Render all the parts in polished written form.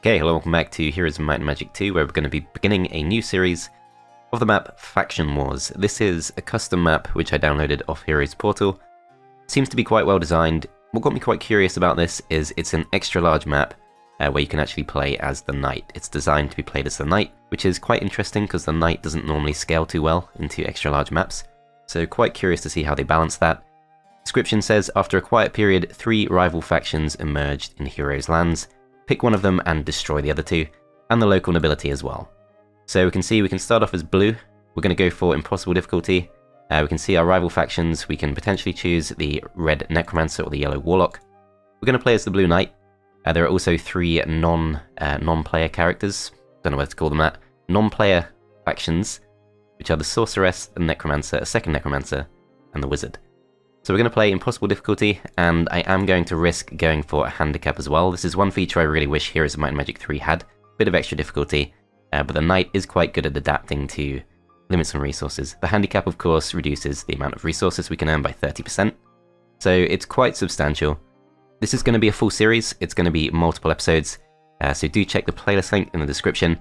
Okay, hello, welcome back to Heroes of Might and Magic 2, where we're going to be beginning a new series of the map Faction Wars. This is a custom map which I downloaded off Heroes Portal. Seems to be quite well designed. What got me quite curious about this is it's an extra large map where you can actually play as the Knight. It's designed to be played as the Knight, which is quite interesting because the Knight doesn't normally scale too well into extra large maps. So quite curious to see how they balance that. Description says, after a quiet period, 3 rival factions emerged in Heroes' lands. Pick one of them and destroy the other 2, and the local nobility as well. So we can see we can start off as blue. We're going to go for impossible difficulty. We can see our rival factions. We can potentially choose the red necromancer or the yellow warlock. We're going to play as the blue knight. There are also 3 non-player characters. Don't know what to call them that. Non-player factions, which are the sorceress, the necromancer, a second necromancer, and the wizard. So we're going to play impossible difficulty, and I am going to risk going for a handicap as well. This is one feature I really wish Heroes of Might and Magic 3 had. A bit of extra difficulty, but the knight is quite good at adapting to limits on resources. The handicap, of course, reduces the amount of resources we can earn by 30%, so it's quite substantial. This is going to be a full series. It's going to be multiple episodes, so do check the playlist link in the description.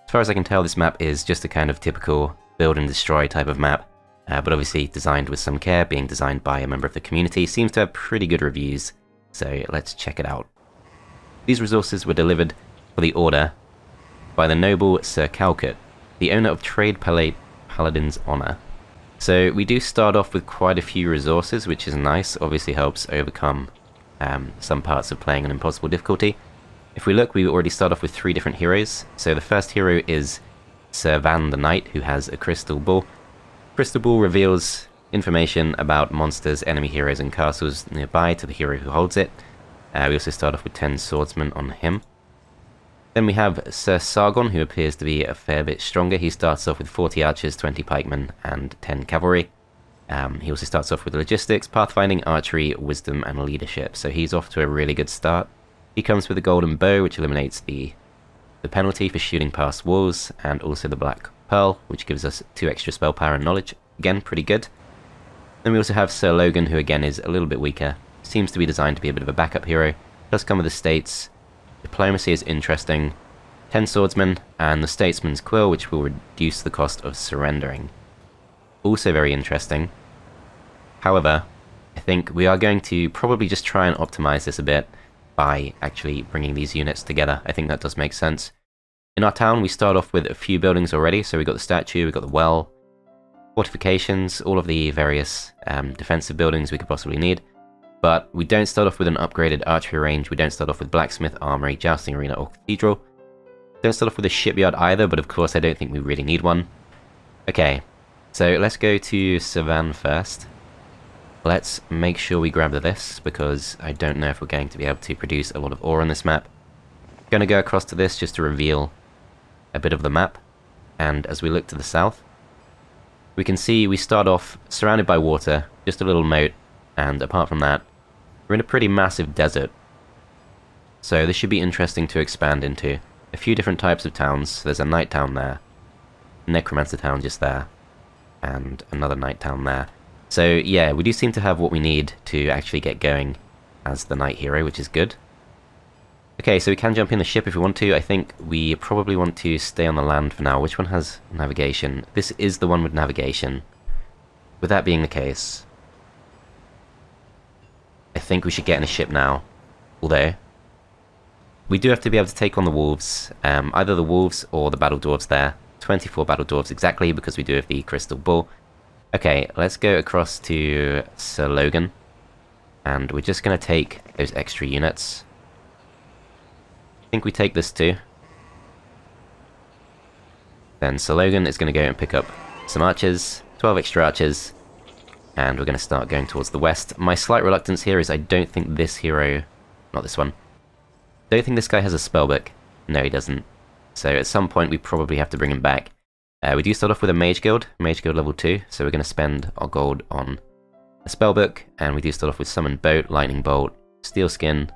As far as I can tell, this map is just a kind of typical build and destroy type of map. But obviously designed with some care, being designed by a member of the community. Seems to have pretty good reviews, so let's check it out. These resources were delivered for the order by the noble Sir Calcut, the owner of Trade Paladin's Honor. So we do start off with quite a few resources, which is nice. Obviously helps overcome some parts of playing an impossible difficulty. If we look, we already start off with 3 different heroes. So the first hero is Sir Van the Knight, who has a crystal ball. Crystal Ball reveals information about monsters, enemy heroes, and castles nearby to the hero who holds it. We also start off with 10 swordsmen on him. Then we have Sir Sargon, who appears to be a fair bit stronger. He starts off with 40 archers, 20 pikemen, and 10 cavalry. He also starts off with logistics, pathfinding, archery, wisdom, and leadership. So he's off to a really good start. He comes with a golden bow, which eliminates the penalty for shooting past walls, and also the black pearl, which gives us 2 extra spell power and knowledge. Again, pretty good. Then we also have Sir Logan, who again is a little bit weaker. Seems to be designed to be a bit of a backup hero. Does come with the states. Diplomacy is interesting. 10 swordsmen, and the statesman's quill, which will reduce the cost of surrendering. Also very interesting. However, I think we are going to probably just try and optimize this a bit by actually bringing these units together. I think that does make sense. In our town, we start off with a few buildings already, so we've got the statue, we've got the well, fortifications, all of the various defensive buildings we could possibly need. But we don't start off with an upgraded archery range, we don't start off with blacksmith, armory, jousting arena, or cathedral. Don't start off with a shipyard either, but of course I don't think we really need one. Okay, so let's go to Savan first. Let's make sure we grab this, because I don't know if we're going to be able to produce a lot of ore on this map. Going to go across to this just to reveal a bit of the map, and as we look to the south, we can see we start off surrounded by water, just a little moat, and apart from that, we're in a pretty massive desert. So this should be interesting to expand into. A few different types of towns. There's a knight town there, necromancer town just there, and another knight town there. So yeah, we do seem to have what we need to actually get going as the knight hero, which is good. Okay, so we can jump in the ship if we want to. I think we probably want to stay on the land for now. Which one has navigation? This is the one with navigation. With that being the case, I think we should get in a ship now. Although, we do have to be able to take on the wolves. Either the wolves or the battle dwarves there. 24 battle dwarves exactly, because we do have the crystal ball. Okay, let's go across to Sir Logan. And we're just going to take those extra units. I think we take this too. Then Sir Logan is going to go and pick up some archers, 12 extra archers, and we're going to start going towards the west. My slight reluctance here is I don't think this hero, not this one, don't think this guy has a spellbook. No, he doesn't. So at some point we probably have to bring him back. We do start off with a mage guild level 2, so we're going to spend our gold on a spellbook, and we do start off with summon boat, lightning bolt, steel skin,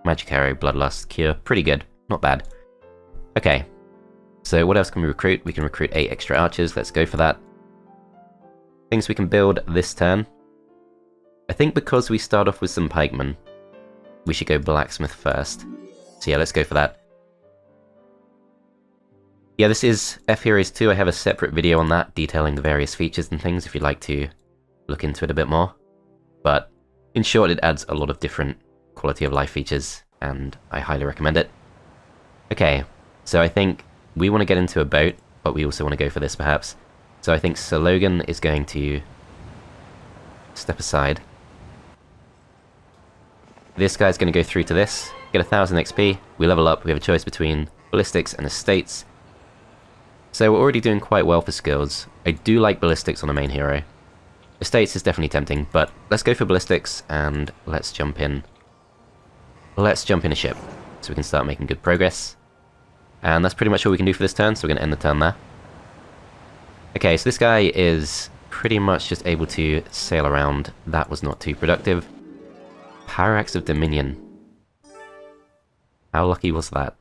magic arrow, bloodlust, cure. Pretty good, not bad. Okay, so what else can we recruit? We can recruit 8 extra archers. Let's go for that. Things we can build this turn. I think because we start off with some pikemen, we should go blacksmith first. So yeah, let's go for that. Yeah, this is F-Heroes 2. I have a separate video on that, detailing the various features and things if you'd like to look into it a bit more. But in short, it adds a lot of different quality of life features, and I highly recommend it. Okay, so I think we want to get into a boat, but we also want to go for this perhaps. So I think Sir Logan is going to step aside. This guy's going to go through to this, get 1000 XP, we level up, we have a choice between Ballistics and Estates. So we're already doing quite well for skills. I do like Ballistics on the main hero. Estates is definitely tempting, but let's go for Ballistics and let's jump in. Let's jump in a ship, so we can start making good progress. And that's pretty much all we can do for this turn, so we're going to end the turn there. Okay, so this guy is pretty much just able to sail around. That was not too productive. Power Axe of Dominion. How lucky was that?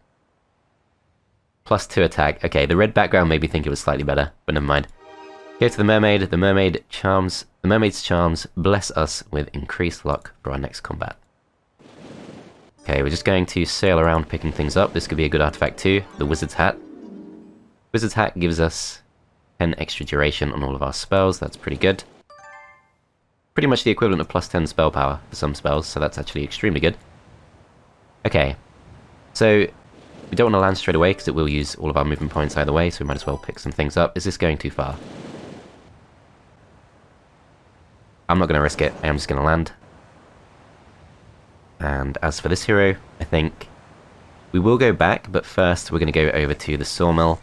+2 attack. Okay, the red background made me think it was slightly better, but never mind. Go to the mermaid. The mermaid's charms bless us with increased luck for our next combat. Okay, we're just going to sail around picking things up. This could be a good artifact too. The Wizard's Hat. Wizard's Hat gives us 10 extra duration on all of our spells. That's pretty good. Pretty much the equivalent of +10 spell power for some spells, so that's actually extremely good. Okay, so we don't want to land straight away because it will use all of our movement points either way, so we might as well pick some things up. Is this going too far? I'm not going to risk it. I am just going to land. And as for this hero, I think we will go back, but first we're going to go over to the sawmill,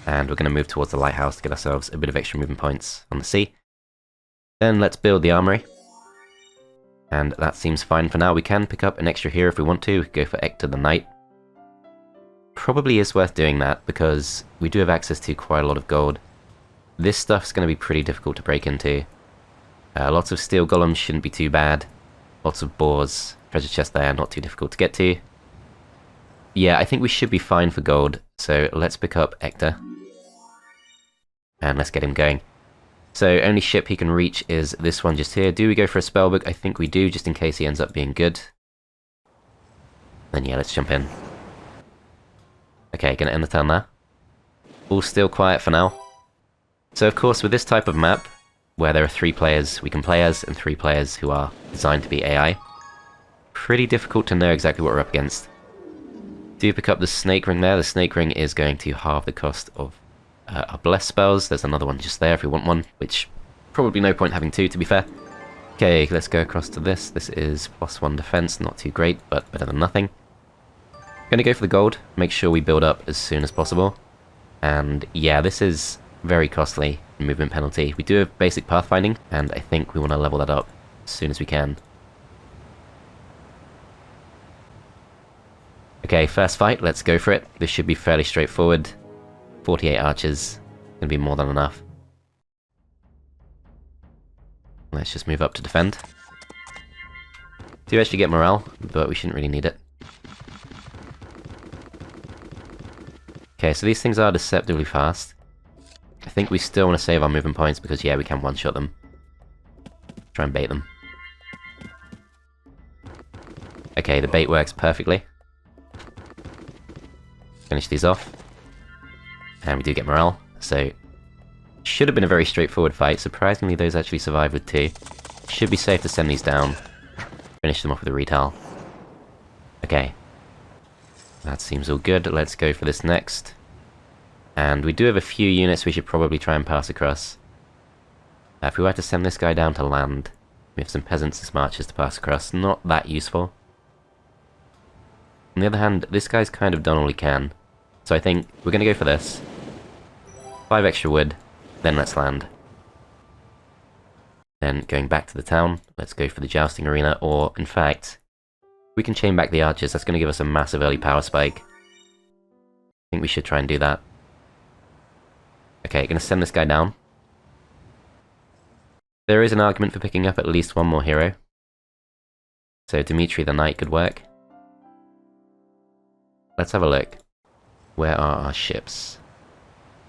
and we're going to move towards the lighthouse to get ourselves a bit of extra movement points on the sea. Then let's build the armory. And that seems fine for now. We can pick up an extra hero if we want to. We could go for Ector the Knight. Probably is worth doing that because we do have access to quite a lot of gold. This stuff's going to be pretty difficult to break into. Lots of steel golems shouldn't be too bad. Lots of boars. Treasure chest there, not too difficult to get to. Yeah, I think we should be fine for gold. So let's pick up Ector. And let's get him going. So only ship he can reach is this one just here. Do we go for a spellbook? I think we do, just in case he ends up being good. Then yeah, let's jump in. Okay, gonna end the turn there. All still quiet for now. So of course, with this type of map, where there are 3 players we can play as, and 3 players who are designed to be AI, pretty difficult to know exactly what we're up against. Do pick up the Snake Ring there. The Snake Ring is going to halve the cost of our Bless spells. There's another one just there if we want one, which probably no point having 2 to be fair. Okay, let's go across to this. This is +1 defense, not too great, but better than nothing. Gonna go for the gold, make sure we build up as soon as possible. And yeah, this is very costly movement penalty. We do have basic pathfinding, and I think we want to level that up as soon as we can. Okay, first fight, let's go for it. This should be fairly straightforward. 48 archers, gonna be more than enough. Let's just move up to defend. Do actually get morale, but we shouldn't really need it. Okay, so these things are deceptively fast. I think we still want to save our movement points because, yeah, we can one-shot them. Try and bait them. Okay, the bait works perfectly. Finish these off. And we do get morale, so should have been a very straightforward fight. Surprisingly, those actually survived with 2. Should be safe to send these down. Finish them off with a retile. Okay. That seems all good. Let's go for this next. And we do have a few units we should probably try and pass across. If we were to send this guy down to land, we have some peasants and marchers to pass across. Not that useful. On the other hand, this guy's kind of done all he can. So I think we're going to go for this. 5 extra wood, then let's land. Then going back to the town, let's go for the jousting arena, or in fact, we can chain back the archers. That's going to give us a massive early power spike. I think we should try and do that. Okay, going to send this guy down. There is an argument for picking up at least one more hero. So Dimitri the Knight could work. Let's have a look. Where are our ships?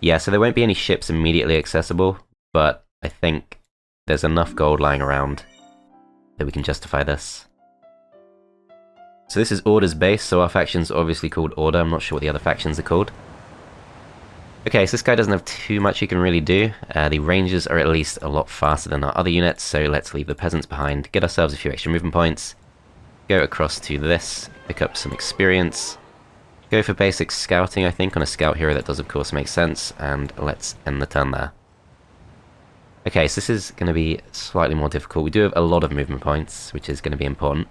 Yeah, so there won't be any ships immediately accessible, but I think there's enough gold lying around that we can justify this. So this is Order's base, so our faction's obviously called Order. I'm not sure what the other factions are called. Okay, so this guy doesn't have too much he can really do. The rangers are at least a lot faster than our other units, so let's leave the peasants behind, get ourselves a few extra movement points, go across to this, pick up some experience, go for basic scouting, I think, on a scout hero. That does of course make sense, and let's end the turn there. Okay, so this is going to be slightly more difficult. We do have a lot of movement points, which is going to be important.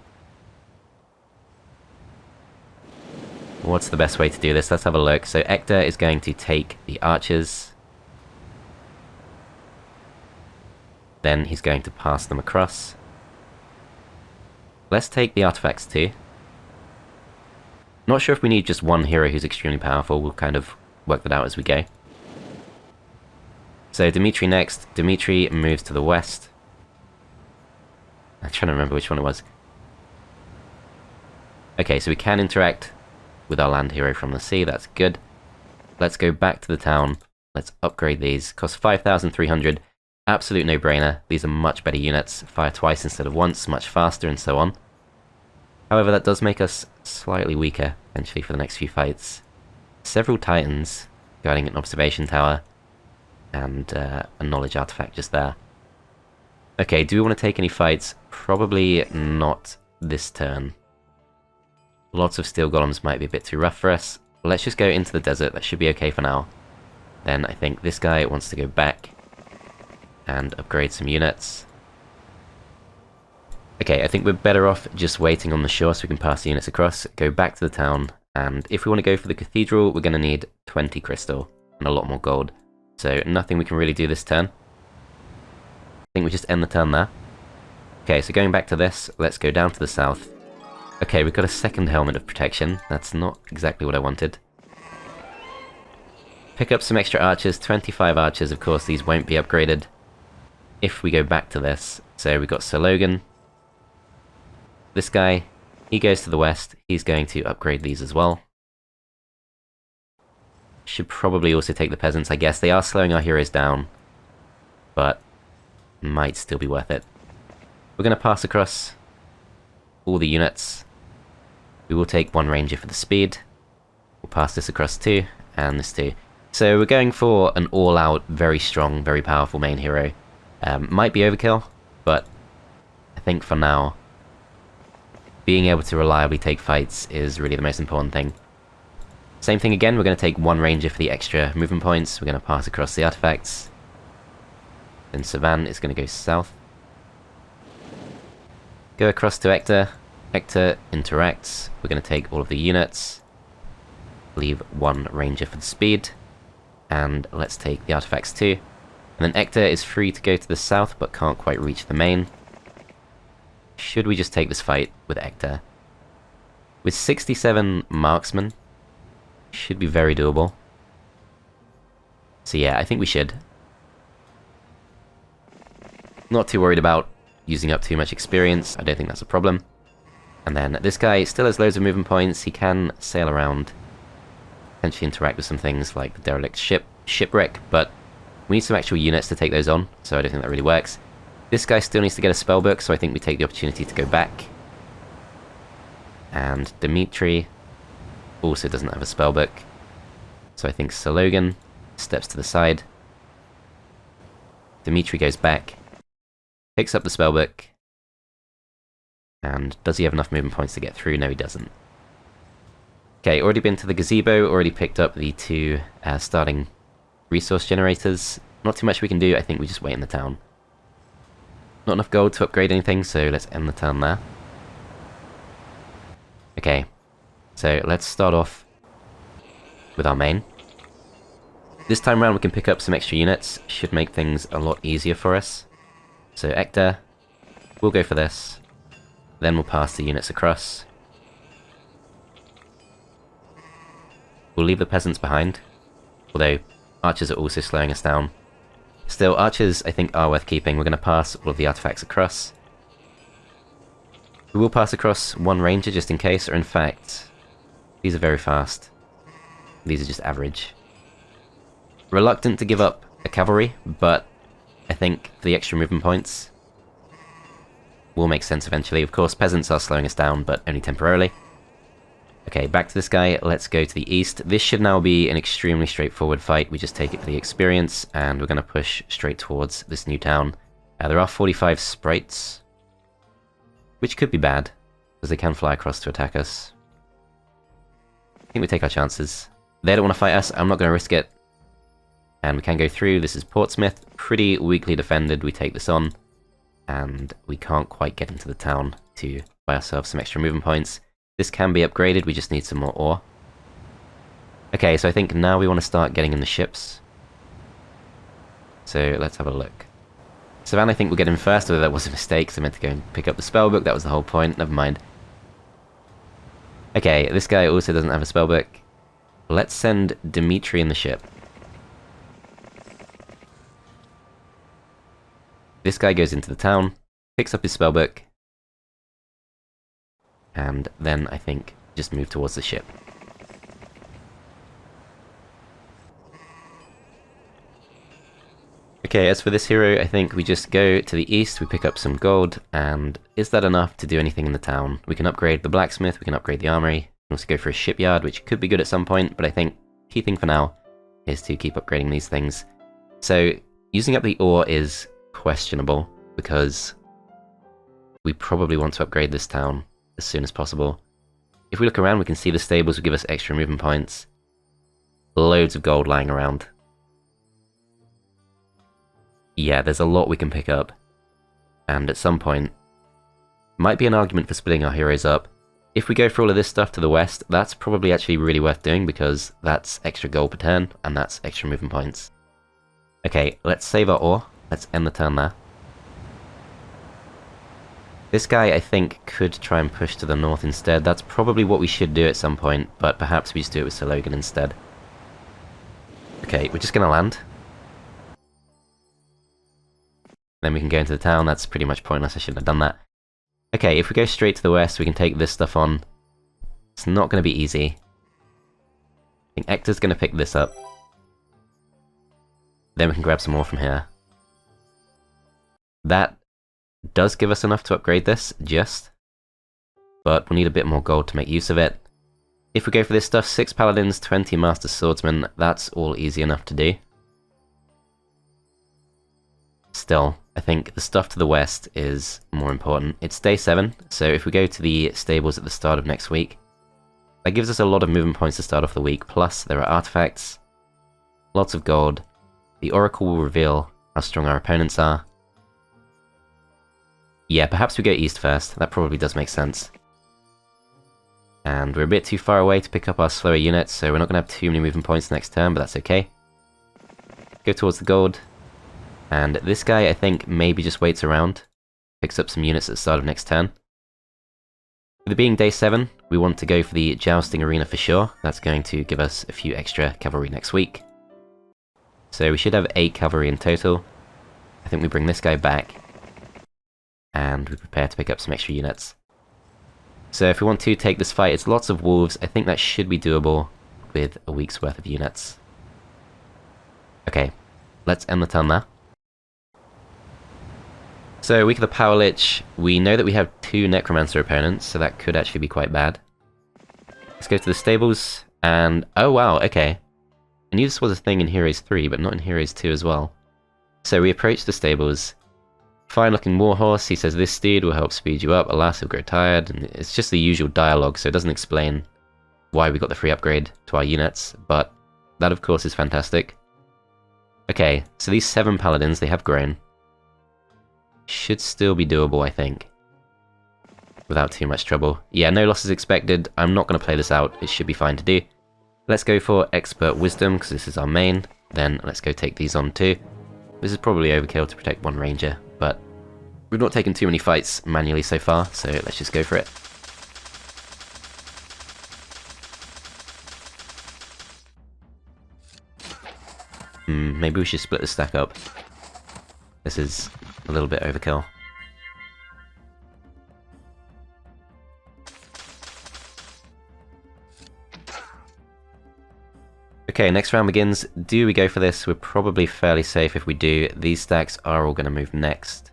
What's the best way to do this? Let's have a look. So Ector is going to take the archers. Then he's going to pass them across. Let's take the artifacts too. Not sure if we need just one hero who's extremely powerful. We'll kind of work that out as we go. So Dimitri next. Dimitri moves to the west. I'm trying to remember which one it was. Okay, so we can interact with our land hero from the sea. That's good. Let's go back to the town. Let's upgrade these. Cost 5,300. Absolute no-brainer. These are much better units. Fire twice instead of once, much faster, and so on. However, that does make us slightly weaker, eventually, for the next few fights. Several titans guarding an observation tower, and a knowledge artifact just there. Okay, do we want to take any fights? Probably not this turn. Lots of steel golems might be a bit too rough for us. Let's just go into the desert. That should be okay for now. Then I think this guy wants to go back and upgrade some units. Okay, I think we're better off just waiting on the shore so we can pass the units across, go back to the town, and if we want to go for the cathedral, we're going to need 20 crystal and a lot more gold. So nothing we can really do this turn. I think we just end the turn there. Okay, so going back to this, let's go down to the south. Okay, we've got a second helmet of protection. That's not exactly what I wanted. Pick up some extra archers, 25 archers. Of course, these won't be upgraded if we go back to this. So we've got Sir Logan. This guy, he goes to the west. He's going to upgrade these as well. Should probably also take the peasants, I guess. They are slowing our heroes down, but might still be worth it. We're going to pass across all the units. We will take one ranger for the speed. We'll pass this across too, and this too. So we're going for an all-out, very strong, very powerful main hero. Might be overkill, but I think for now, being able to reliably take fights is really the most important thing. Same thing again, we're going to take one ranger for the extra movement points. We're going to pass across the artifacts. Then Savan is going to go south. Go across to Ector. Ector interacts. We're going to take all of the units. Leave one ranger for the speed. And let's take the artifacts too. And then Ector is free to go to the south, but can't quite reach the main. Should we just take this fight with Ector? With 67 marksmen, should be very doable. So yeah, I think we should. Not too worried about using up too much experience. I don't think that's a problem. And then this guy still has loads of movement points. He can sail around, potentially interact with some things like the derelict shipwreck, but we need some actual units to take those on, so I don't think that really works. This guy still needs to get a spellbook, so I think we take the opportunity to go back. And Dimitri also doesn't have a spellbook, so I think Sir Logan steps to the side. Dimitri goes back, picks up the spellbook, and does he have enough movement points to get through? No, he doesn't. Okay, already been to the gazebo, already picked up the two starting resource generators. Not too much we can do, I think we just wait in the town. Not enough gold to upgrade anything, so let's end the turn there. Okay, so let's start off with our main. This time around we can pick up some extra units, should make things a lot easier for us. So Ector, we'll go for this, then we'll pass the units across. We'll leave the peasants behind, although archers are also slowing us down. Still, archers I think are worth keeping. We're going to pass all of the artifacts across. We will pass across one ranger just in case, or in fact, these are very fast. These are just average. Reluctant to give up a cavalry, but I think for the extra movement points will make sense eventually. Of course, peasants are slowing us down, but only temporarily. Okay, back to this guy. Let's go to the east. This should now be an extremely straightforward fight. We just take it for the experience, and we're going to push straight towards this new town. There are 45 sprites, which could be bad, because they can fly across to attack us. I think we take our chances. They don't want to fight us. I'm not going to risk it. And we can go through. This is Portsmouth. Pretty weakly defended. We take this on. And we can't quite get into the town to buy ourselves some extra movement points. This can be upgraded, we just need some more ore. Okay, so I think now we want to start getting in the ships. So let's have a look. Savannah, I think we'll get in first, although that was a mistake, so I meant to go and pick up the spellbook, that was the whole point, never mind. Okay, this guy also doesn't have a spellbook. Let's send Dimitri in the ship. This guy goes into the town, picks up his spellbook, and then, I think, just move towards the ship. Okay, as for this hero, I think we just go to the east, we pick up some gold, and is that enough to do anything in the town? We can upgrade the blacksmith, we can upgrade the armory, we can also go for a shipyard, which could be good at some point, but I think key thing for now is to keep upgrading these things. So, using up the ore is questionable, because we probably want to upgrade this town as soon as possible. If we look around, we can see the stables will give us extra movement points. Loads of gold lying around. Yeah, there's a lot we can pick up. And at some point, might be an argument for splitting our heroes up. If we go for all of this stuff to the west, that's probably actually really worth doing because that's extra gold per turn, and that's extra movement points. Okay, let's save our ore. Let's end the turn there. This guy, I think, could try and push to the north instead. That's probably what we should do at some point, but perhaps we just do it with Sir Logan instead. Okay, we're just going to land. Then we can go into the town. That's pretty much pointless. I shouldn't have done that. Okay, if we go straight to the west, we can take this stuff on. It's not going to be easy. I think Hector's going to pick this up. Then we can grab some more from here. That does give us enough to upgrade this, just. But we'll need a bit more gold to make use of it. If we go for this stuff, 6 paladins, 20 master swordsmen, that's all easy enough to do. Still, I think the stuff to the west is more important. It's day 7, so if we go to the stables at the start of next week, that gives us a lot of movement points to start off the week, plus there are artifacts, lots of gold. The Oracle will reveal how strong our opponents are. Yeah, perhaps we go east first. That probably does make sense. And we're a bit too far away to pick up our slower units, so we're not going to have too many movement points next turn, but that's okay. Go towards the gold. And this guy, I think, maybe just waits around. Picks up some units at the start of next turn. With it being day 7, we want to go for the jousting arena for sure. That's going to give us a few extra cavalry next week. So we should have 8 cavalry in total. I think we bring this guy back. And we prepare to pick up some extra units. So if we want to take this fight, it's lots of wolves. I think that should be doable with a week's worth of units. Okay, let's end the turn there. So, week of the Power Lich, we know that we have 2 Necromancer opponents, so that could actually be quite bad. Let's go to the stables, and oh wow, okay. I knew this was a thing in Heroes 3, but not in Heroes 2 as well. So we approach the stables. Fine looking warhorse, he says this steed will help speed you up, alas he'll grow tired, and it's just the usual dialogue, so it doesn't explain why we got the free upgrade to our units, but that of course is fantastic. Okay, so these 7 paladins, they have grown. Should still be doable, I think. Without too much trouble. Yeah, no losses expected, I'm not going to play this out, it should be fine to do. Let's go for Expert Wisdom, because this is our main, then let's go take these on too. This is probably overkill to protect 1 ranger, but we've not taken too many fights manually so far, so let's just go for it. Maybe we should split the stack up. This is a little bit overkill. Okay, next round begins. Do we go for this? We're probably fairly safe if we do. These stacks are all going to move next.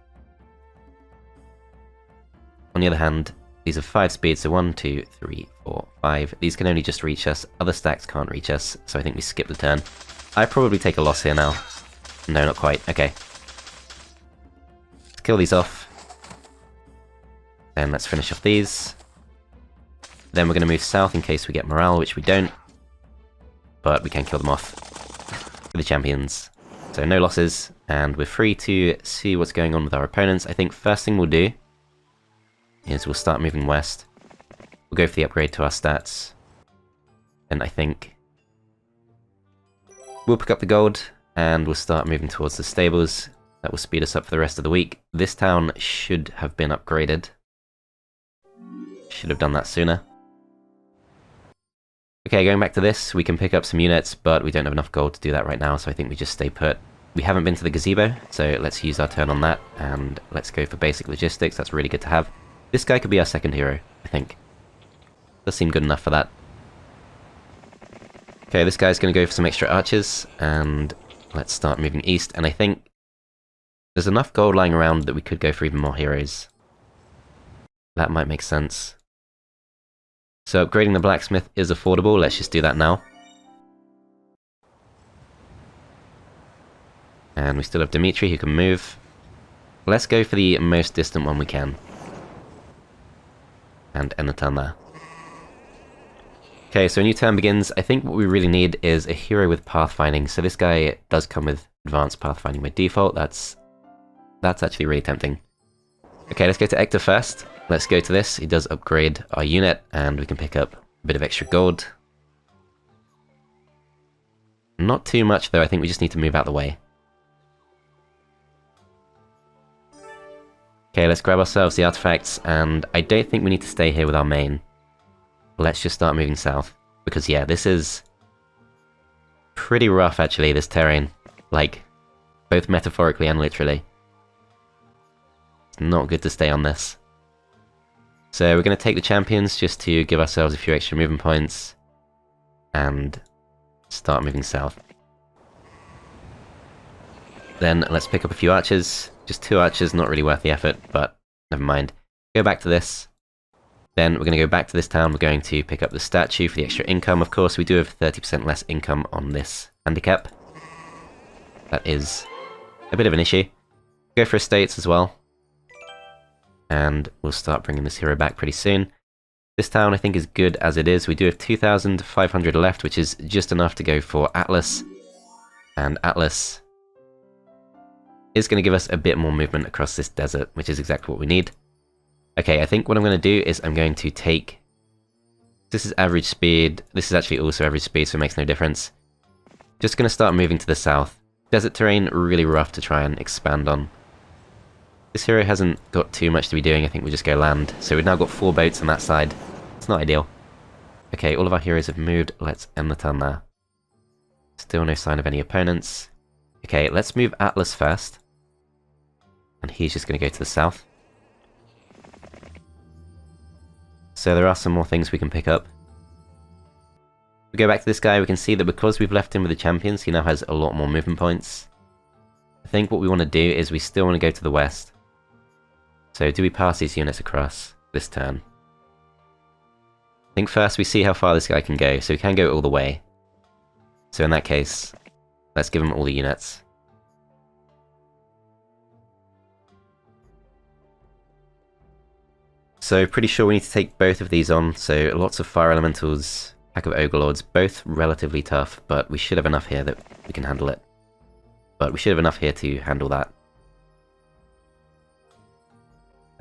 On the other hand, these are 5 speeds, so 1, 2, 3, 4, 5. These can only just reach us. Other stacks can't reach us, so I think we skip the turn. I probably take a loss here now. No, not quite. Okay. Let's kill these off. Then let's finish off these. Then we're going to move south in case we get morale, which we don't. But we can kill them off for the champions. So no losses, and we're free to see what's going on with our opponents. I think first thing we'll do is we'll start moving west. We'll go for the upgrade to our stats. And I think we'll pick up the gold, and we'll start moving towards the stables. That will speed us up for the rest of the week. This town should have been upgraded. Should have done that sooner. Okay, going back to this, we can pick up some units, but we don't have enough gold to do that right now, so I think we just stay put. We haven't been to the gazebo, so let's use our turn on that, and let's go for basic logistics. That's really good to have. This guy could be our second hero, I think. Does seem good enough for that. Okay, this guy's going to go for some extra archers, and let's start moving east, and I think there's enough gold lying around that we could go for even more heroes. That might make sense. So upgrading the blacksmith is affordable, let's just do that now. And we still have Dimitri who can move. Let's go for the most distant one we can. And end the turn there. Okay, so a new turn begins. I think what we really need is a hero with pathfinding. So this guy does come with advanced pathfinding by default. That's actually really tempting. Okay, let's go to Ector first. Let's go to this. He does upgrade our unit, and we can pick up a bit of extra gold. Not too much, though. I think we just need to move out the way. Okay, let's grab ourselves the artifacts, and I don't think we need to stay here with our main. Let's just start moving south. Because, yeah, this is pretty rough, actually, this terrain. Like, both metaphorically and literally. It's not good to stay on this. So we're going to take the champions just to give ourselves a few extra movement points. And start moving south. Then let's pick up a few archers. Just 2 archers, not really worth the effort, but never mind. Go back to this. Then we're going to go back to this town. We're going to pick up the statue for the extra income. Of course, we do have 30% less income on this handicap. That is a bit of an issue. Go for estates as well. And we'll start bringing this hero back pretty soon. This town I think is good as it is. We do have 2,500 left, which is just enough to go for Atlas. And Atlas is going to give us a bit more movement across this desert, which is exactly what we need. Okay, I think what I'm going to do is I'm going to take... This is average speed. This is actually also average speed, so it makes no difference. Just going to start moving to the south. Desert terrain, really rough to try and expand on. This hero hasn't got too much to be doing. I think we just go land. So we've now got 4 boats on that side. It's not ideal. Okay, all of our heroes have moved. Let's end the turn there. Still no sign of any opponents. Okay, let's move Atlas first. And he's just going to go to the south. So there are some more things we can pick up. If we go back to this guy, we can see that because we've left him with the champions, he now has a lot more movement points. I think what we want to do is we still want to go to the west. So do we pass these units across this turn? I think first we see how far this guy can go, so he can go all the way. So in that case, let's give him all the units. So pretty sure we need to take both of these on, so lots of fire elementals, pack of ogre lords, both relatively tough, but we should have enough here that we can handle it. But we should have enough here to handle that.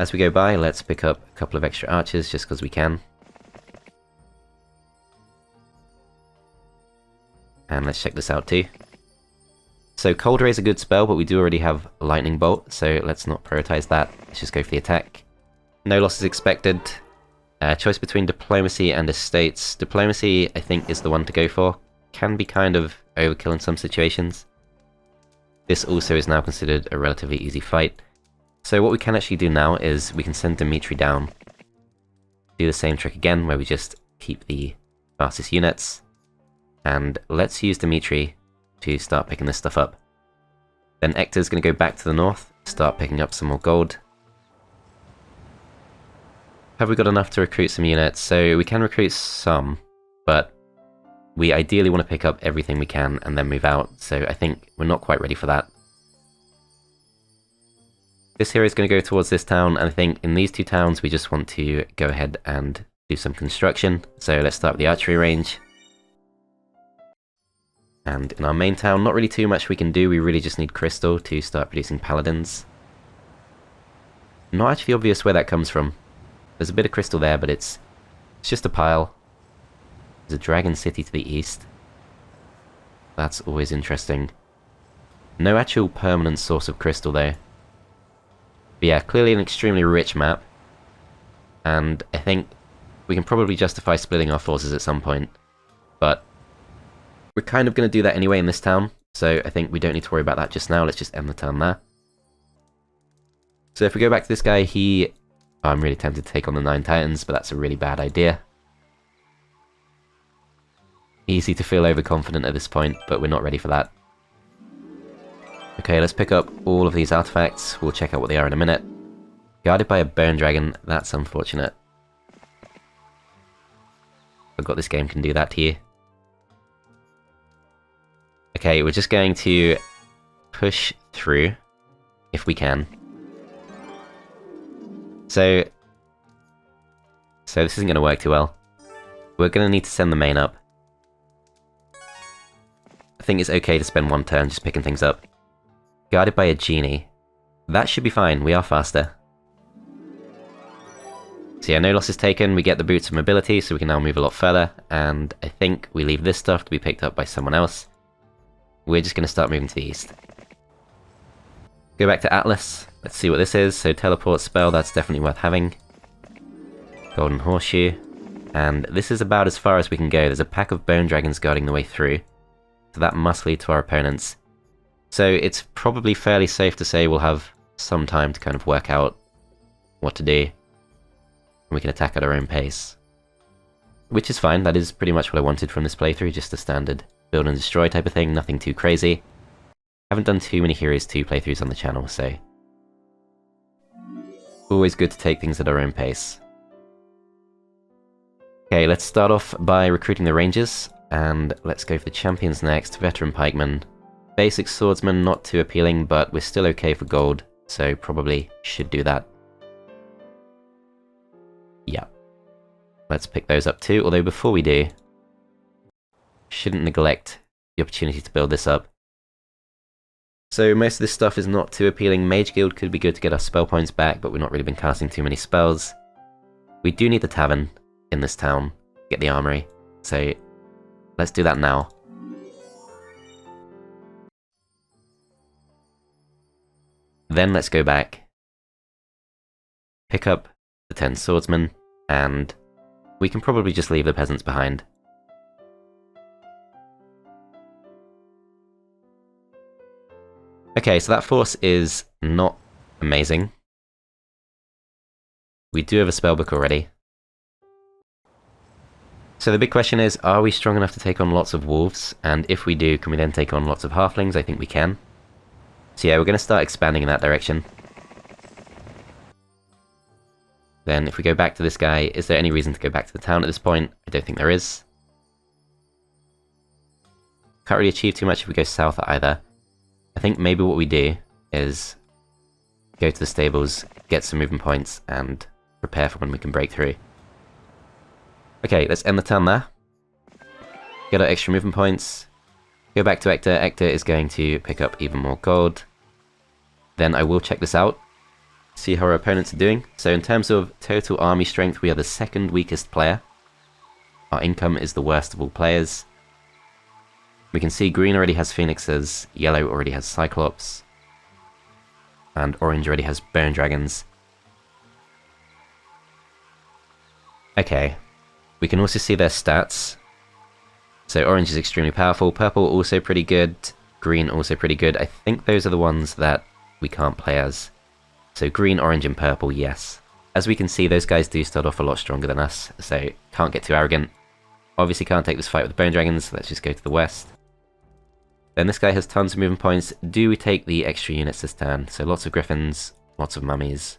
As we go by, let's pick up a couple of extra archers just because we can. And let's check this out too. So Cold Ray is a good spell, but we do already have Lightning Bolt, so let's not prioritize that. Let's just go for the attack. No losses expected. Choice between Diplomacy and Estates. Diplomacy, I think, is the one to go for. Can be kind of overkill in some situations. This also is now considered a relatively easy fight. So what we can actually do now is we can send Dimitri down. Do the same trick again, where we just keep the fastest units. And let's use Dimitri to start picking this stuff up. Then Ector's going to go back to the north, start picking up some more gold. Have we got enough to recruit some units? So we can recruit some, but we ideally want to pick up everything we can and then move out, so I think we're not quite ready for that. This hero is going to go towards this town, and I think in these two towns we just want to go ahead and do some construction. So let's start with the archery range. And in our main town, not really too much we can do, we really just need crystal to start producing paladins. Not actually obvious where that comes from. There's a bit of crystal there, but it's just a pile. There's a dragon city to the east. That's always interesting. No actual permanent source of crystal though. But yeah, clearly an extremely rich map. And I think we can probably justify splitting our forces at some point. But we're kind of going to do that anyway in this town, so I think we don't need to worry about that just now. Let's just end the turn there. So if we go back to this guy, I'm really tempted to take on the 9 Titans, but that's a really bad idea. Easy to feel overconfident at this point, but we're not ready for that. Okay, let's pick up all of these artifacts. We'll check out what they are in a minute. Guarded by a bone dragon, that's unfortunate. Forgot this game can do that to you. Okay, we're just going to push through, if we can. So this isn't going to work too well. We're going to need to send the main up. I think it's okay to spend one turn just picking things up. Guarded by a genie. That should be fine, we are faster. So yeah, no losses taken, we get the boots of mobility, so we can now move a lot further, and I think we leave this stuff to be picked up by someone else. We're just going to start moving to the east. Go back to Atlas, let's see what this is. So teleport spell, that's definitely worth having. Golden Horseshoe. And this is about as far as we can go. There's a pack of bone dragons guarding the way through. So that must lead to our opponents. So it's probably fairly safe to say we'll have some time to kind of work out what to do. And we can attack at our own pace. Which is fine, that is pretty much what I wanted from this playthrough, just a standard build and destroy type of thing, nothing too crazy. Haven't done too many Heroes 2 playthroughs on the channel, so always good to take things at our own pace. Okay, let's start off by recruiting the Rangers, and let's go for the Champions next. Veteran Pikeman. Basic Swordsman, not too appealing, but we're still okay for gold, so probably should do that. Yeah. Let's pick those up too, although before we do, shouldn't neglect the opportunity to build this up. So most of this stuff is not too appealing. Mage Guild could be good to get our spell points back, but we've not really been casting too many spells. We do need the tavern in this town, get the armory, so let's do that now. Then let's go back, pick up the 10 swordsmen, and we can probably just leave the peasants behind. Okay, so that force is not amazing. We do have a spellbook already. So the big question is, are we strong enough to take on lots of wolves? And if we do, can we then take on lots of halflings? I think we can. So yeah, we're going to start expanding in that direction. Then if we go back to this guy, is there any reason to go back to the town at this point? I don't think there is. Can't really achieve too much if we go south either. I think maybe what we do is go to the stables, get some movement points, and prepare for when we can break through. Okay, let's end the turn there. Get our extra movement points. Go back to Ector. Ector is going to pick up even more gold. Then I will check this out, see how our opponents are doing. So in terms of total army strength, we are the second weakest player. Our income is the worst of all players. We can see green already has phoenixes, yellow already has cyclops, and orange already has bone dragons. Okay, we can also see their stats. So orange is extremely powerful, purple also pretty good, green also pretty good. I think those are the ones that we can't play as. So green, orange and purple, yes. As we can see, those guys do start off a lot stronger than us, so can't get too arrogant. Obviously can't take this fight with the bone dragons, let's just go to the west. Then this guy has tons of movement points. Do we take the extra units this turn? So lots of griffins, lots of mummies.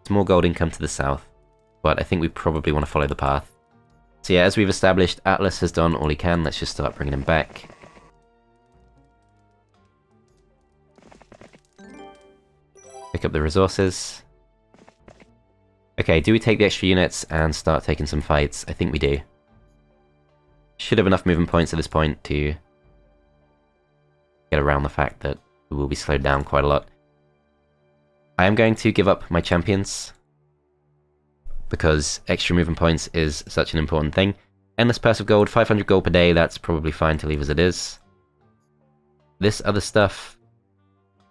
Some more gold income to the south. but I think we probably want to follow the path. So yeah, as we've established, Atlas has done all he can. Let's just start bringing him back. Pick up the resources. Okay, do we take the extra units and start taking some fights? I think we do. Should have enough movement points at this point to get around the fact that we will be slowed down quite a lot. I am going to give up my champions, because extra movement points is such an important thing. Endless Purse of Gold, 500 gold per day, that's probably fine to leave as it is. This other stuff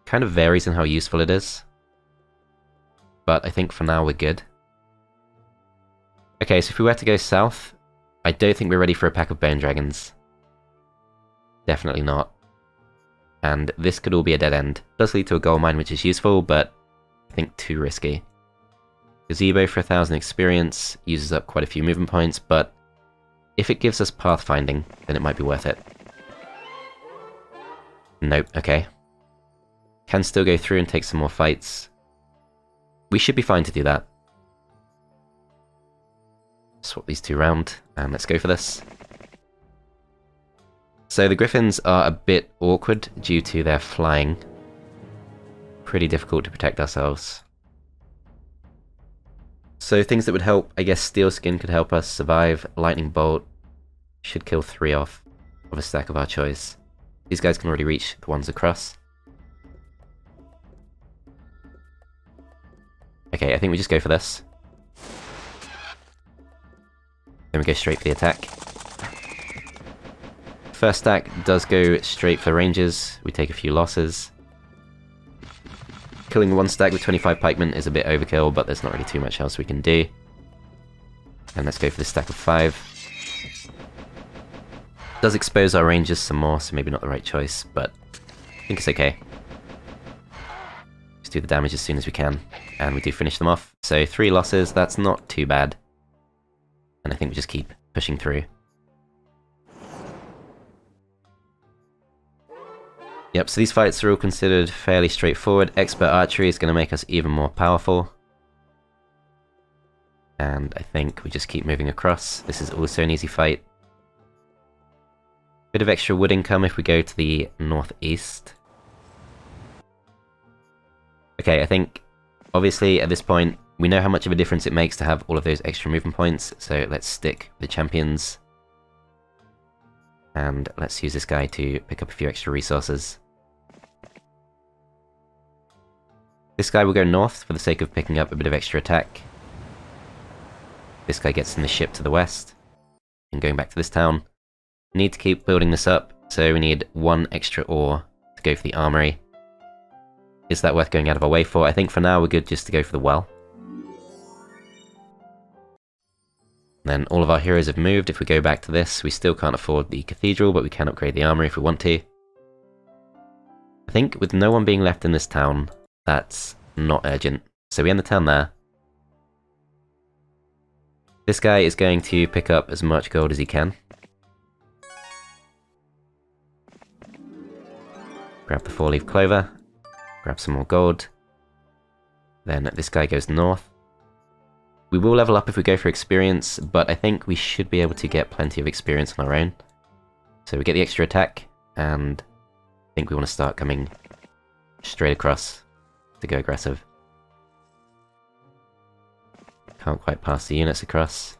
kind of varies in how useful it is, but I think for now we're good. Okay, so if we were to go south, I don't think we're ready for a pack of Bone Dragons. Definitely not. And this could all be a dead end. It does lead to a gold mine, which is useful, but I think too risky. Gazebo for 1000 experience uses up quite a few movement points, but if it gives us pathfinding, then it might be worth it. Nope, okay. Can still go through and take some more fights. We should be fine to do that. Swap these two around, and let's go for this. So the Griffins are a bit awkward due to their flying. Pretty difficult to protect ourselves. So things that would help, I guess Steel Skin could help us survive. Lightning Bolt should kill 3 off of a stack of our choice. These guys can already reach the ones across. Okay, I think we just go for this. Then we go straight for the attack. First stack does go straight for ranges. We take a few losses. Killing one stack with 25 pikemen is a bit overkill, but there's not really too much else we can do. And let's go for this stack of 5. Does expose our rangers some more, so maybe not the right choice, but I think it's okay. Just do the damage as soon as we can, and we do finish them off. So 3 losses, that's not too bad. And I think we just keep pushing through. Yep, so these fights are all considered fairly straightforward. Expert Archery is going to make us even more powerful. And I think we just keep moving across. This is also an easy fight. Bit of extra wood income if we go to the northeast. Okay, I think, obviously, at this point, we know how much of a difference it makes to have all of those extra movement points, so let's stick with the champions. And let's use this guy to pick up a few extra resources. This guy will go north for the sake of picking up a bit of extra attack. This guy gets in the ship to the west. And going back to this town. We need to keep building this up, so we need 1 extra ore to go for the armory. Is that worth going out of our way for? I think for now we're good just to go for the well. Then all of our heroes have moved. If we go back to this, we still can't afford the cathedral, but we can upgrade the armory if we want to. I think with no one being left in this town, that's not urgent. So we end the turn there. This guy is going to pick up as much gold as he can. Grab the 4-leaf clover. Grab some more gold. Then this guy goes north. We will level up if we go for experience, but I think we should be able to get plenty of experience on our own. So we get the extra attack, and I think we want to start coming straight across to go aggressive. Can't quite pass the units across.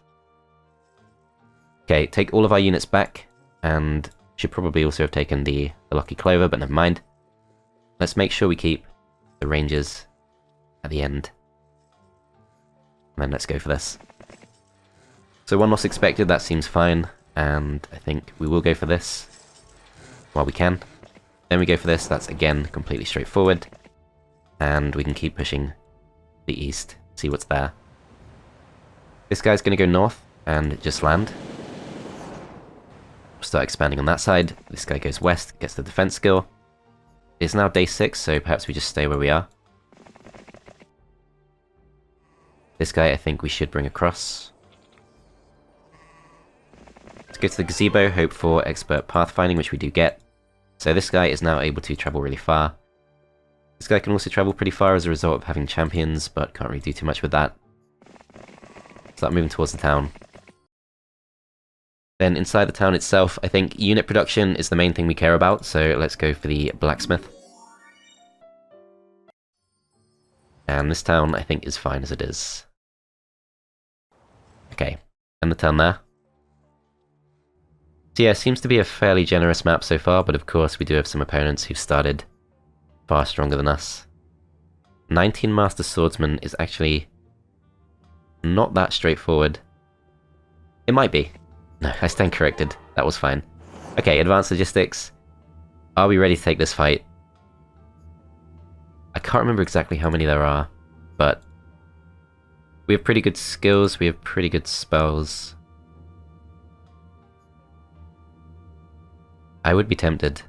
Okay, take all of our units back, and should probably also have taken the lucky clover, but never mind. Let's make sure we keep the rangers at the end. And then let's go for this. So 1 loss expected, that seems fine, and I think we will go for this while we can. Then we go for this, that's again completely straightforward. And we can keep pushing the east, see what's there. This guy's going to go north and just land. Start expanding on that side. This guy goes west, gets the defense skill. It's now day 6, so perhaps we just stay where we are. This guy I think we should bring across. Let's go to the gazebo, hope for expert pathfinding, which we do get. So this guy is now able to travel really far. This guy can also travel pretty far as a result of having champions, but can't really do too much with that. start moving towards the town. Then inside the town itself, I think unit production is the main thing we care about, so let's go for the blacksmith. And this town, I think, is fine as it is. Okay, and the town there. So yeah, it seems to be a fairly generous map so far, but of course we do have some opponents who've started far stronger than us. 19 Master Swordsman is actually not that straightforward. It might be. No, I stand corrected. That was fine. Okay, advanced logistics. Are we ready to take this fight? I can't remember exactly how many there are, but we have pretty good skills, we have pretty good spells. I would be tempted.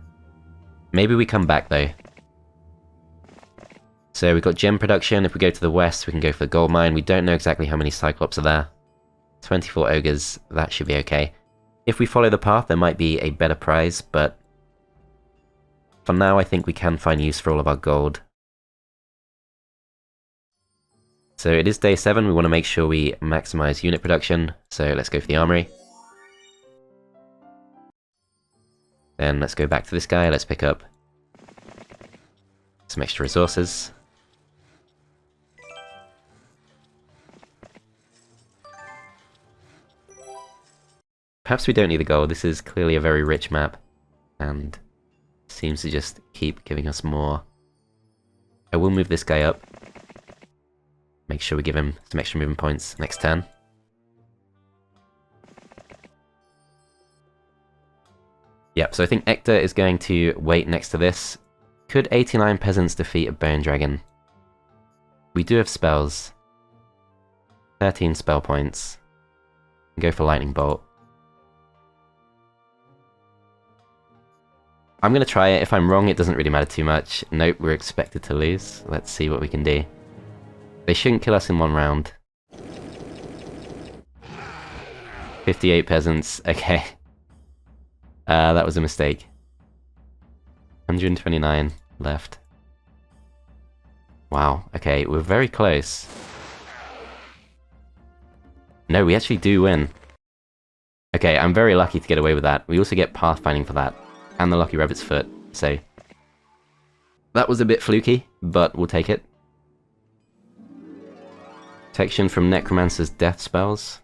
Maybe we come back though. So we've got gem production. If we go to the west, we can go for the gold mine. We don't know exactly how many Cyclops are there. 24 ogres, that should be okay. If we follow the path, there might be a better prize, but for now I think we can find use for all of our gold. So it is day 7, we want to make sure we maximize unit production, so let's go for the armory. Then let's go back to this guy, let's pick up some extra resources. Perhaps we don't need the gold, this is clearly a very rich map, and seems to just keep giving us more. I will move this guy up. Make sure we give him some extra movement points next turn. Yep, so I think Ector is going to wait next to this. Could 89 peasants defeat a Bone Dragon? We do have spells. 13 spell points. Go for Lightning Bolt. I'm going to try it. If I'm wrong, it doesn't really matter too much. Nope, we're expected to lose. Let's see what we can do. They shouldn't kill us in one round. 58 peasants. Okay. That was a mistake. 129 left. Wow. Okay, we're very close. No, we actually do win. Okay, I'm very lucky to get away with that. We also get pathfinding for that. And the Lucky Rabbit's Foot, so that was a bit fluky, but we'll take it. Protection from Necromancer's death spells.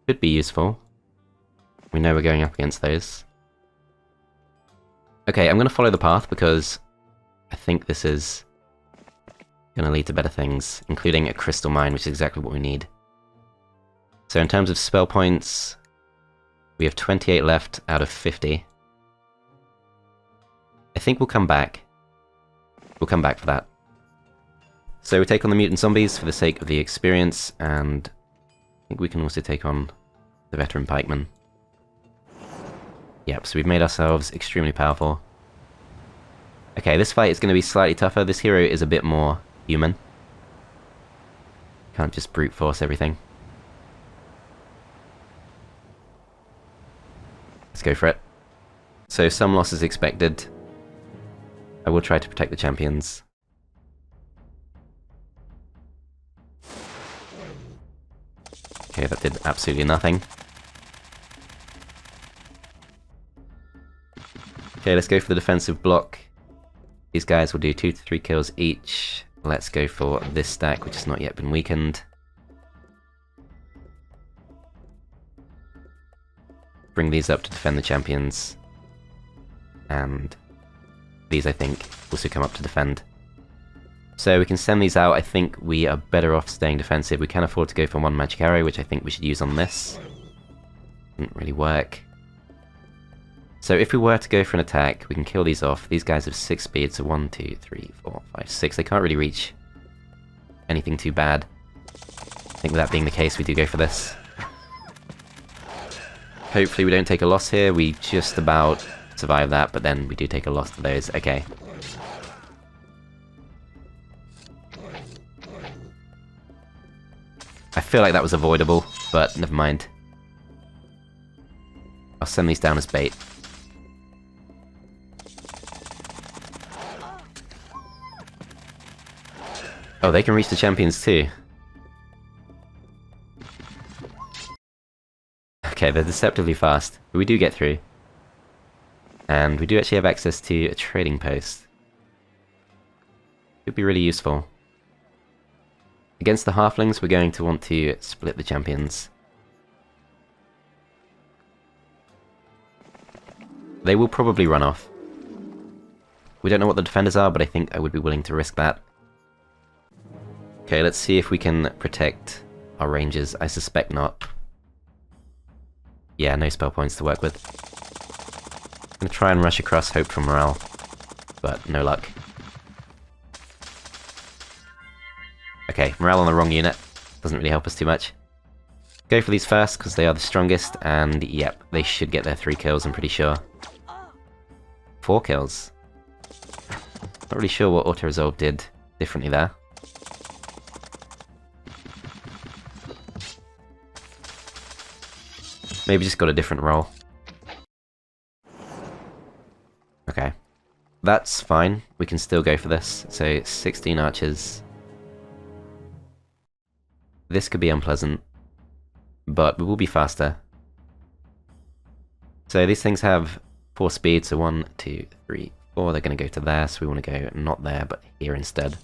Could be useful. We know we're going up against those. Okay, I'm going to follow the path because I think this is going to lead to better things, including a crystal mine, which is exactly what we need. So in terms of spell points, we have 28 left out of 50. I think we'll come back. We'll come back for that. So we take on the mutant zombies for the sake of the experience, and I think we can also take on the veteran pikemen. Yep, so we've made ourselves extremely powerful. Okay, this fight is going to be slightly tougher. This hero is a bit more human. Can't just brute force everything. Let's go for it. So some losses expected. I will try to protect the champions. Okay, that did absolutely nothing. Okay, let's go for the defensive block. These guys will do 2 to 3 kills each. Let's go for this stack, which has not yet been weakened. Bring these up to defend the champions. And these, I think, also come up to defend. So we can send these out. I think we are better off staying defensive. We can afford to go for 1 magic arrow, which I think we should use on this. Didn't really work. So if we were to go for an attack, we can kill these off. These guys have 6 speed, so 1, 2, 3, 4, 5, 6. They can't really reach anything too bad. I think with that being the case, we do go for this. Hopefully we don't take a loss here. We just about survive that, but then we do take a loss to those. Okay. I feel like that was avoidable, but never mind. I'll send these down as bait. Oh, they can reach the champions too. Okay, they're deceptively fast, but we do get through. And we do actually have access to a trading post. Could be really useful. Against the halflings, we're going to want to split the champions. They will probably run off. We don't know what the defenders are, but I think I would be willing to risk that. Okay, let's see if we can protect our rangers. I suspect not. Yeah, no spell points to work with. I'm gonna try and rush across, hope for morale, but no luck. Okay, morale on the wrong unit. Doesn't really help us too much. Go for these first, because they are the strongest, and yep, they should get their 3 kills, I'm pretty sure. 4 kills. Not really sure what auto-resolve did differently there. Maybe just got a different roll. Okay. That's fine. We can still go for this. So, 16 archers. This could be unpleasant, but we will be faster. So these things have 4 speed, so 1, 2, 3, 4. They're going to go to there, so we want to go not there, but here instead.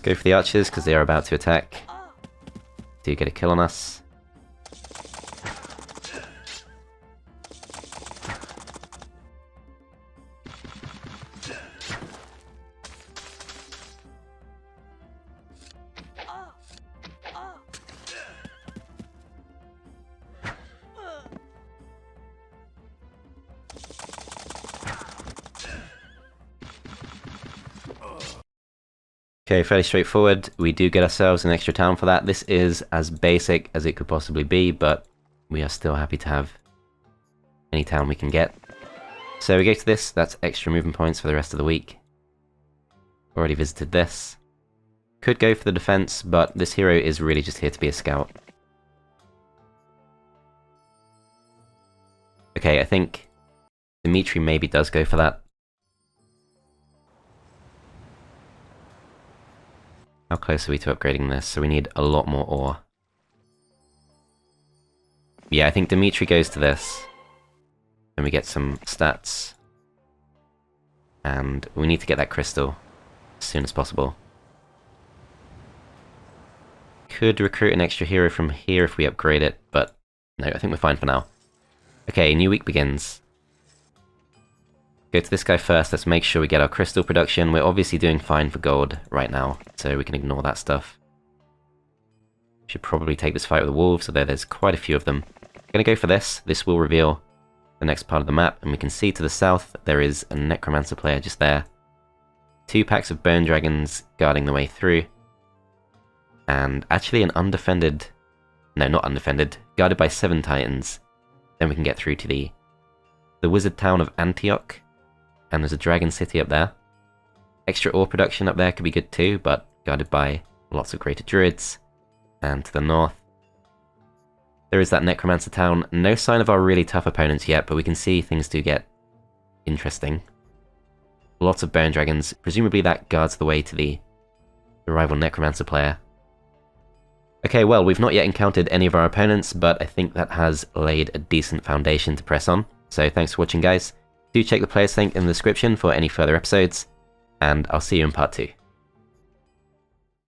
Go for the archers, because they are about to attack. Do get a kill on us. Okay, fairly straightforward. We do get ourselves an extra town for that. This is as basic as it could possibly be, but we are still happy to have any town we can get. So we go to this, that's extra movement points for the rest of the week. Already visited this. Could go for the defense, but this hero is really just here to be a scout. Okay, I think Dimitri maybe does go for that. How close are we to upgrading this? So we need a lot more ore. Yeah, I think Dimitri goes to this. Then we get some stats. And we need to get that crystal as soon as possible. Could recruit an extra hero from here if we upgrade it, but no, I think we're fine for now. Okay, new week begins. Go to this guy first, let's make sure we get our crystal production. We're obviously doing fine for gold right now, so we can ignore that stuff. Should probably take this fight with the wolves, although there's quite a few of them. Gonna go for this. This will reveal the next part of the map, and we can see to the south there is a necromancer player just there. 2 packs of bone dragons guarding the way through. And actually an undefended... No, not undefended. Guarded by 7 titans. Then we can get through to the wizard town of Antioch. And there's a dragon city up there. Extra ore production up there could be good too, but guarded by lots of greater druids. And to the north, there is that necromancer town. No sign of our really tough opponents yet, but we can see things do get interesting. Lots of bone dragons. Presumably that guards the way to the rival necromancer player. Okay, well, we've not yet encountered any of our opponents, but I think that has laid a decent foundation to press on. So thanks for watching, guys. Do check the players link in the description for any further episodes, and I'll see you in part 2.